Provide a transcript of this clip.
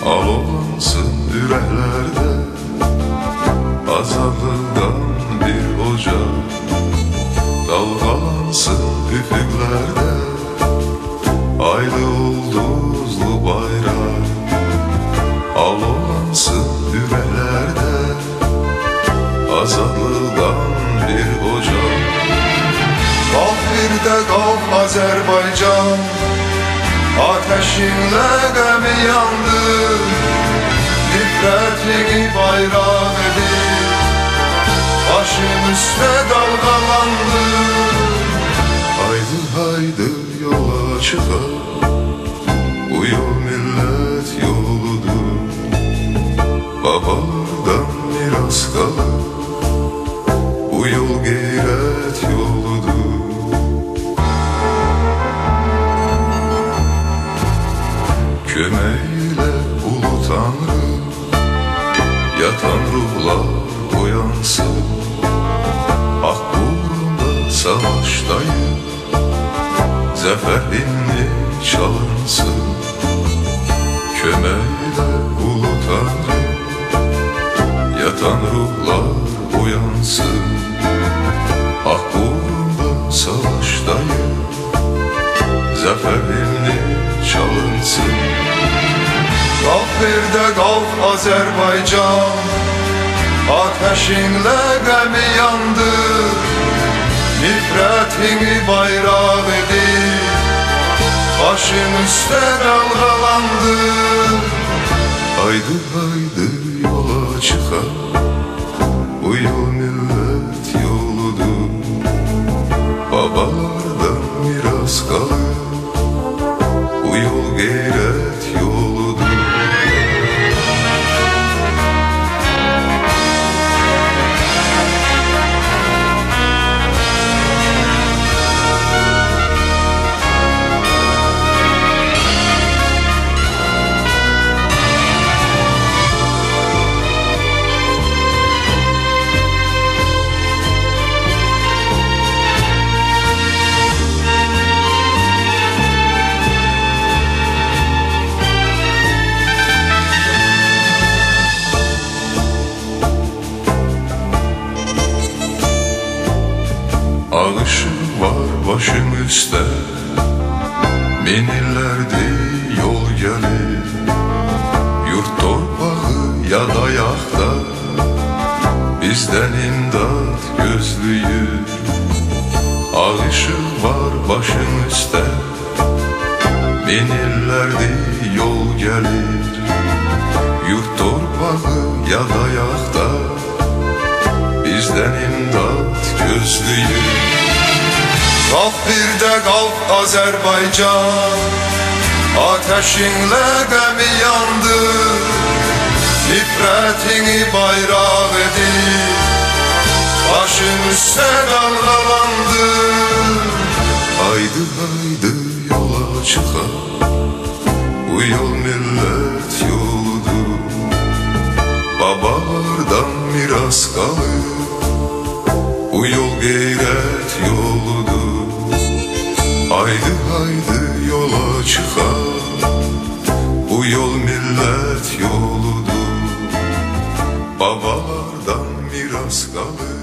Alolansın yüreklerde azadlıktan bir ocak. Dalgalansın üfüklerde aylı ulduzlu bayrak. Alolansın yüreklerde azadlıktan bir ocak. Kalk bir de kalk Azerbaycan, ateşinle gemi yandı. Nifretini bayrak edip başım üstte dalgalandı. Haydi haydi yola çıkar, bu yol millet yoludur. Babalardan miras kalır, bu yol gayret yoludur. Kömeğiyle ulu Tanrı, yatan ruhlar uyansın. Hak uğrunda savaştayım, zafer himni çalınsın. Kömeğiyle ulu Tanrı, yatan ruhlar uyansın. Hak uğrunda savaştayım, zafer himni çalınsın. Kalk bir de kalk Azerbaycan, ateşinle gemi yandı. Nifretini bayrak edip başın üstte dalgalandı. Haydi haydi yola çıkar, bu yol millet yoludur. Babalardan miras kalır, bu yol gayret yoludur. Ağışım var başım üstte, minillerdi yol gelir. Yurt torpağı ya da yakta, bizden imdat gözlüyür. Ağışım var başım üstte, minillerdi yol gelir. Yurt torpağı ya da yakta, bizden imdat gözlüyür. Kalk bir de kalk Azerbaycan, ateşinle gemi yandı. Nifretini bayrak edip başın üstte dalgalandı. Haydi haydi yola çıkar, bu yol millet yoludur. Babalardan miras kalır, bu yol gayret yoludur. Haydi haydi yola çıkar, bu yol millet yoludur. Babalardan miras kalır,